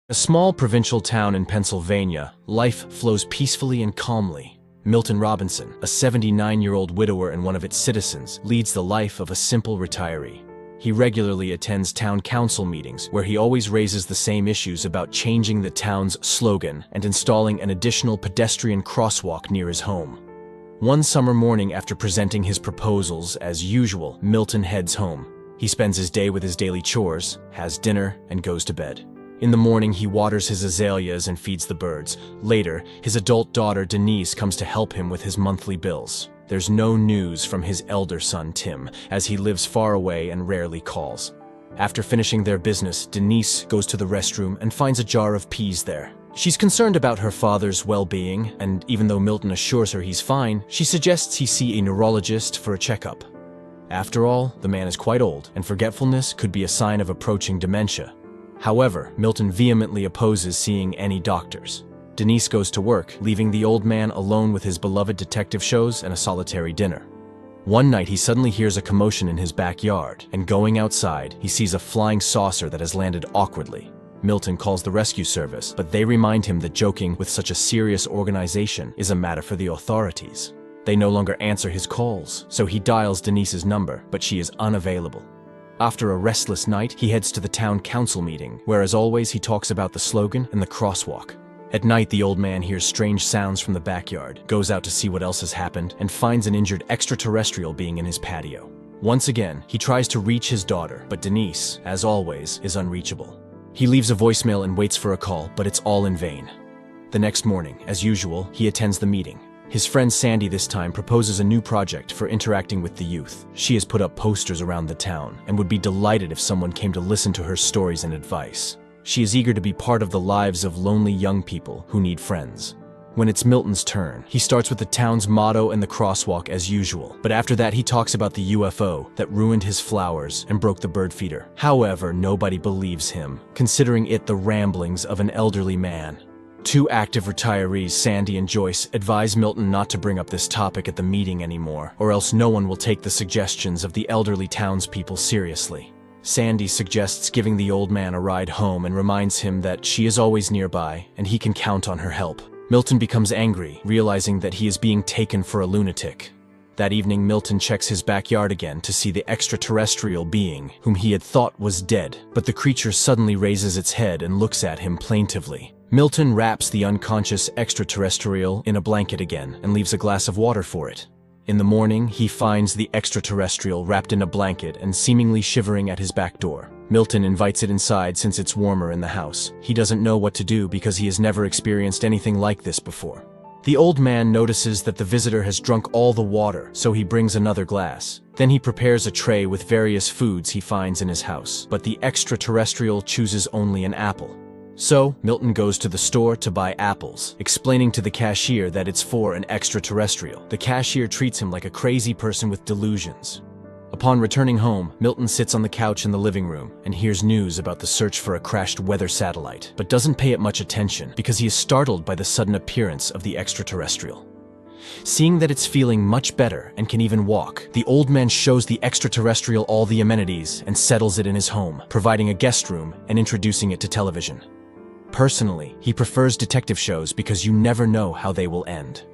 A small provincial town in Pennsylvania, life flows peacefully and calmly. Milton Robinson, a 79-year-old widower and one of its citizens, leads the life of a simple retiree. He regularly attends town council meetings where he always raises the same issues about changing the town's slogan and installing an additional pedestrian crosswalk near his home. One summer morning after presenting his proposals, as usual, Milton heads home. He spends his day with his daily chores, has dinner, and goes to bed. In the morning, he waters his azaleas and feeds the birds. Later, his adult daughter, Denise, comes to help him with his monthly bills. There's no news from his elder son, Tim, as he lives far away and rarely calls. After finishing their business, Denise goes to the restroom and finds a jar of peas there. She's concerned about her father's well-being, and even though Milton assures her he's fine, she suggests he see a neurologist for a checkup. After all, the man is quite old, and forgetfulness could be a sign of approaching dementia. However, Milton vehemently opposes seeing any doctors. Denise goes to work, leaving the old man alone with his beloved detective shows and a solitary dinner. One night, he suddenly hears a commotion in his backyard, and going outside, he sees a flying saucer that has landed awkwardly. Milton calls the rescue service, but they remind him that joking with such a serious organization is a matter for the authorities. They no longer answer his calls, so he dials Denise's number, but she is unavailable. After a restless night, he heads to the town council meeting, where as always he talks about the slogan and the crosswalk. At night, the old man hears strange sounds from the backyard, goes out to see what else has happened, and finds an injured extraterrestrial being in his patio. Once again, he tries to reach his daughter, but Denise, as always, is unreachable. He leaves a voicemail and waits for a call, but it's all in vain. The next morning, as usual, he attends the meeting. His friend Sandy this time proposes a new project for interacting with the youth. She has put up posters around the town and would be delighted if someone came to listen to her stories and advice. She is eager to be part of the lives of lonely young people who need friends. When it's Milton's turn, he starts with the town's motto and the crosswalk as usual, but after that he talks about the UFO that ruined his flowers and broke the bird feeder. However, nobody believes him, considering it the ramblings of an elderly man. Two active retirees, Sandy and Joyce, advise Milton not to bring up this topic at the meeting anymore, or else no one will take the suggestions of the elderly townspeople seriously. Sandy suggests giving the old man a ride home and reminds him that she is always nearby and he can count on her help. Milton becomes angry, realizing that he is being taken for a lunatic. That evening, Milton checks his backyard again to see the extraterrestrial being whom he had thought was dead, but the creature suddenly raises its head and looks at him plaintively. Milton wraps the unconscious extraterrestrial in a blanket again and leaves a glass of water for it. In the morning, he finds the extraterrestrial wrapped in a blanket and seemingly shivering at his back door. Milton invites it inside since it's warmer in the house. He doesn't know what to do because he has never experienced anything like this before. The old man notices that the visitor has drunk all the water, so he brings another glass. Then he prepares a tray with various foods he finds in his house, but the extraterrestrial chooses only an apple. So, Milton goes to the store to buy apples, explaining to the cashier that it's for an extraterrestrial. The cashier treats him like a crazy person with delusions. Upon returning home, Milton sits on the couch in the living room and hears news about the search for a crashed weather satellite, but doesn't pay it much attention because he is startled by the sudden appearance of the extraterrestrial. Seeing that it's feeling much better and can even walk, the old man shows the extraterrestrial all the amenities and settles it in his home, providing a guest room and introducing it to television. Personally, he prefers detective shows because you never know how they will end.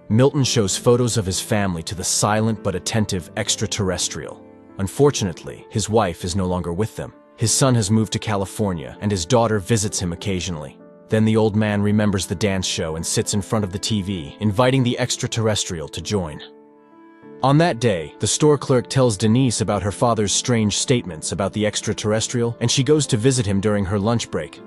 Milton shows photos of his family to the silent but attentive extraterrestrial. Unfortunately, his wife is no longer with them. His son has moved to California, and his daughter visits him occasionally. Then the old man remembers the dance show and sits in front of the TV, inviting the extraterrestrial to join. On that day, the store clerk tells Denise about her father's strange statements about the extraterrestrial, and she goes to visit him during her lunch break.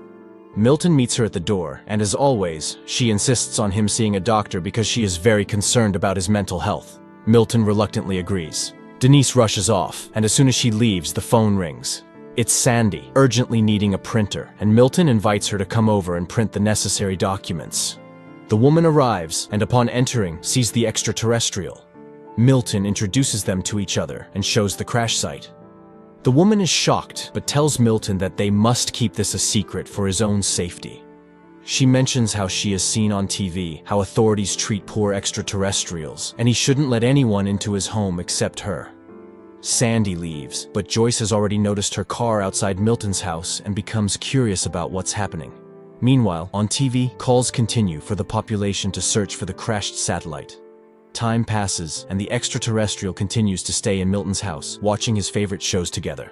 Milton meets her at the door, and as always, she insists on him seeing a doctor because she is very concerned about his mental health. Milton reluctantly agrees. Denise rushes off, and as soon as she leaves, the phone rings. It's Sandy, urgently needing a printer, and Milton invites her to come over and print the necessary documents. The woman arrives, and upon entering, sees the extraterrestrial. Milton introduces them to each other and shows the crash site. The woman is shocked, but tells Milton that they must keep this a secret for his own safety. She mentions how she has seen on TV how authorities treat poor extraterrestrials, and he shouldn't let anyone into his home except her. Sandy leaves, but Joyce has already noticed her car outside Milton's house and becomes curious about what's happening. Meanwhile, on TV, calls continue for the population to search for the crashed satellite. Time passes, and the extraterrestrial continues to stay in Milton's house, watching his favorite shows together.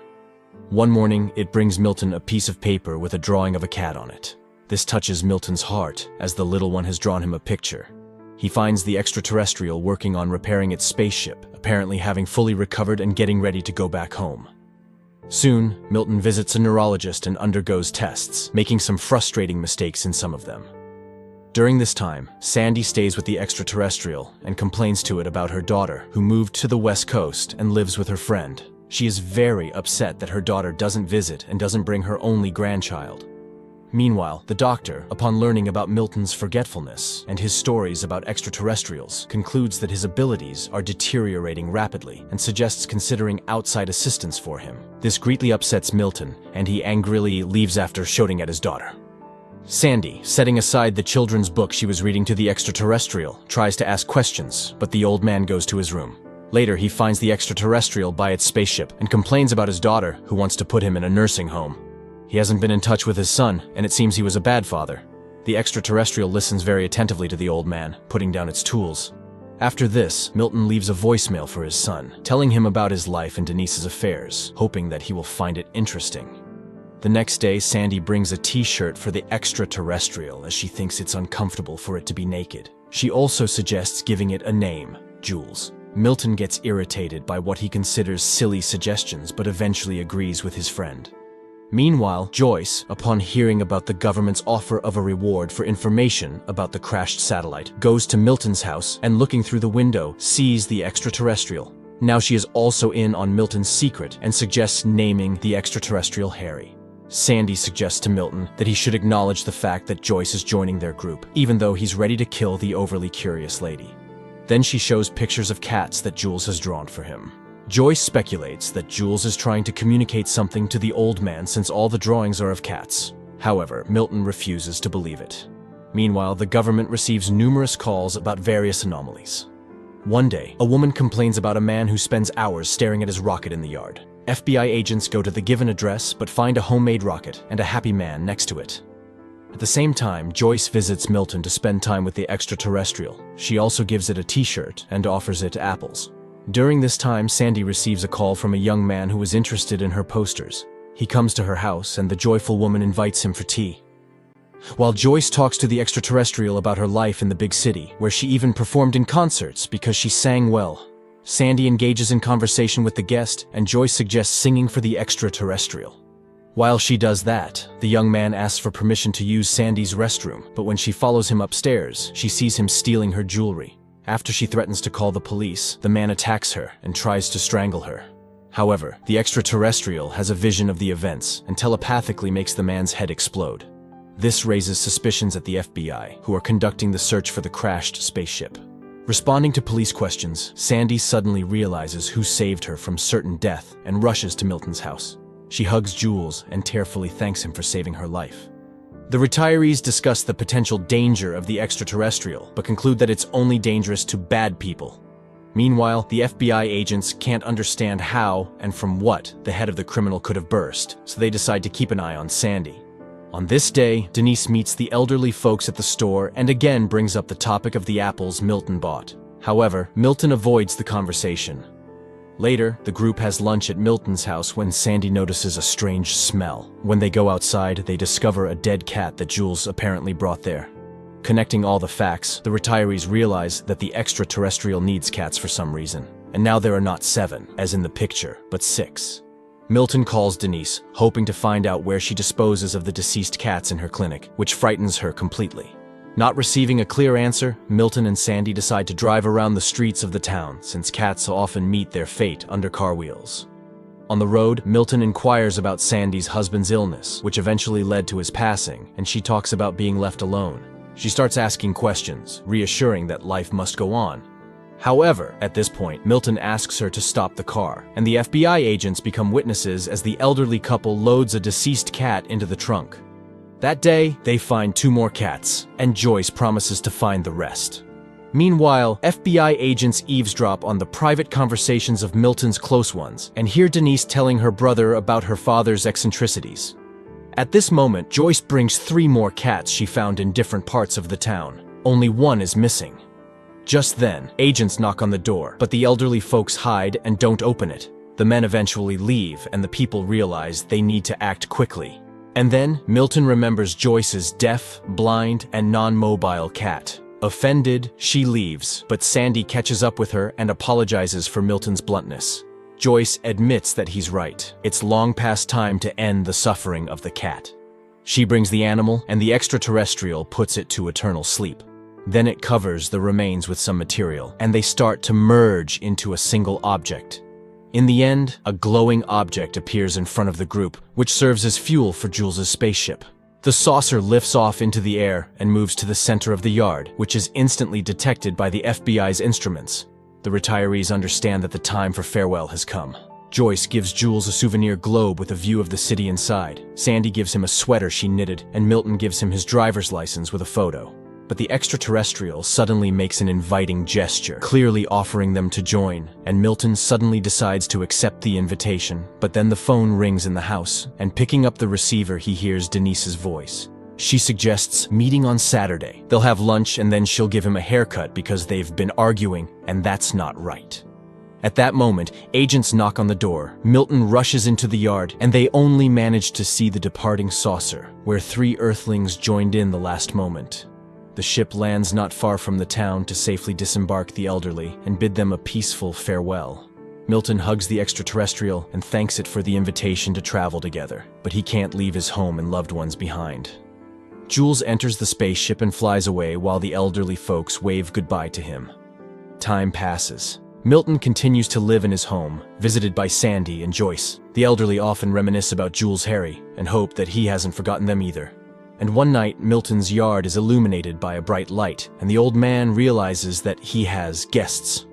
One morning, it brings Milton a piece of paper with a drawing of a cat on it. This touches Milton's heart, as the little one has drawn him a picture. He finds the extraterrestrial working on repairing its spaceship, apparently having fully recovered and getting ready to go back home. Soon, Milton visits a neurologist and undergoes tests, making some frustrating mistakes in some of them. During this time, Sandy stays with the extraterrestrial and complains to it about her daughter, who moved to the West Coast and lives with her friend. She is very upset that her daughter doesn't visit and doesn't bring her only grandchild. Meanwhile, the doctor, upon learning about Milton's forgetfulness and his stories about extraterrestrials, concludes that his abilities are deteriorating rapidly and suggests considering outside assistance for him. This greatly upsets Milton, and he angrily leaves after shouting at his daughter. Sandy, setting aside the children's book she was reading to the extraterrestrial, tries to ask questions, but the old man goes to his room. Later, he finds the extraterrestrial by its spaceship and complains about his daughter, who wants to put him in a nursing home. He hasn't been in touch with his son, and it seems he was a bad father. The extraterrestrial listens very attentively to the old man, putting down its tools. After this, Milton leaves a voicemail for his son, telling him about his life and Denise's affairs, hoping that he will find it interesting. The next day, Sandy brings a t-shirt for the extraterrestrial as she thinks it's uncomfortable for it to be naked. She also suggests giving it a name, Jules. Milton gets irritated by what he considers silly suggestions but eventually agrees with his friend. Meanwhile, Joyce, upon hearing about the government's offer of a reward for information about the crashed satellite, goes to Milton's house and, looking through the window, sees the extraterrestrial. Now she is also in on Milton's secret and suggests naming the extraterrestrial Harry. Sandy suggests to Milton that he should acknowledge the fact that Joyce is joining their group, even though he's ready to kill the overly curious lady. Then she shows pictures of cats that Jules has drawn for him. Joyce speculates that Jules is trying to communicate something to the old man since all the drawings are of cats. However, Milton refuses to believe it. Meanwhile, the government receives numerous calls about various anomalies. One day, a woman complains about a man who spends hours staring at his rocket in the yard. FBI agents go to the given address but find a homemade rocket and a happy man next to it. At the same time, Joyce visits Milton to spend time with the extraterrestrial. She also gives it a t-shirt and offers it apples. During this time, Sandy receives a call from a young man who is interested in her posters. He comes to her house and the joyful woman invites him for tea. While Joyce talks to the extraterrestrial about her life in the big city, where she even performed in concerts because she sang well, Sandy engages in conversation with the guest, and Joyce suggests singing for the extraterrestrial. While she does that, the young man asks for permission to use Sandy's restroom, but when she follows him upstairs, she sees him stealing her jewelry. After she threatens to call the police, the man attacks her and tries to strangle her. However, the extraterrestrial has a vision of the events and telepathically makes the man's head explode. This raises suspicions at the FBI, who are conducting the search for the crashed spaceship. Responding to police questions, Sandy suddenly realizes who saved her from certain death and rushes to Milton's house. She hugs Jules and tearfully thanks him for saving her life. The retirees discuss the potential danger of the extraterrestrial, but conclude that it's only dangerous to bad people. Meanwhile, the FBI agents can't understand how and from what the head of the criminal could have burst, so they decide to keep an eye on Sandy. On this day, Denise meets the elderly folks at the store and again brings up the topic of the apples Milton bought. However, Milton avoids the conversation. Later, the group has lunch at Milton's house when Sandy notices a strange smell. When they go outside, they discover a dead cat that Jules apparently brought there. Connecting all the facts, the retirees realize that the extraterrestrial needs cats for some reason. And now there are not 7, as in the picture, but 6. Milton calls Denise, hoping to find out where she disposes of the deceased cats in her clinic, which frightens her completely. Not receiving a clear answer, Milton and Sandy decide to drive around the streets of the town, since cats often meet their fate under car wheels. On the road, Milton inquires about Sandy's husband's illness, which eventually led to his passing, and she talks about being left alone. She starts asking questions, reassuring that life must go on. However, at this point, Milton asks her to stop the car, and the FBI agents become witnesses as the elderly couple loads a deceased cat into the trunk. That day, they find 2 more cats, and Joyce promises to find the rest. Meanwhile, FBI agents eavesdrop on the private conversations of Milton's close ones and hear Denise telling her brother about her father's eccentricities. At this moment, Joyce brings 3 more cats she found in different parts of the town. Only one is missing. Just then, agents knock on the door, but the elderly folks hide and don't open it. The men eventually leave, and the people realize they need to act quickly. And then, Milton remembers Joyce's deaf, blind, and non-mobile cat. Offended, she leaves, but Sandy catches up with her and apologizes for Milton's bluntness. Joyce admits that he's right. It's long past time to end the suffering of the cat. She brings the animal, and the extraterrestrial puts it to eternal sleep. Then it covers the remains with some material, and they start to merge into a single object. In the end, a glowing object appears in front of the group, which serves as fuel for Jules's spaceship. The saucer lifts off into the air and moves to the center of the yard, which is instantly detected by the FBI's instruments. The retirees understand that the time for farewell has come. Joyce gives Jules a souvenir globe with a view of the city inside. Sandy gives him a sweater she knitted, and Milton gives him his driver's license with a photo. But the extraterrestrial suddenly makes an inviting gesture, clearly offering them to join, and Milton suddenly decides to accept the invitation. But then the phone rings in the house, and picking up the receiver, he hears Denise's voice. She suggests meeting on Saturday. They'll have lunch, and then she'll give him a haircut because they've been arguing, and that's not right. At that moment, agents knock on the door. Milton rushes into the yard, and they only manage to see the departing saucer, where 3 Earthlings joined in the last moment. The ship lands not far from the town to safely disembark the elderly and bid them a peaceful farewell. Milton hugs the extraterrestrial and thanks it for the invitation to travel together, but he can't leave his home and loved ones behind. Jules enters the spaceship and flies away while the elderly folks wave goodbye to him. Time passes. Milton continues to live in his home, visited by Sandy and Joyce. The elderly often reminisce about Jules' Harry and hope that he hasn't forgotten them either. And one night, Milton's yard is illuminated by a bright light, and the old man realizes that he has guests.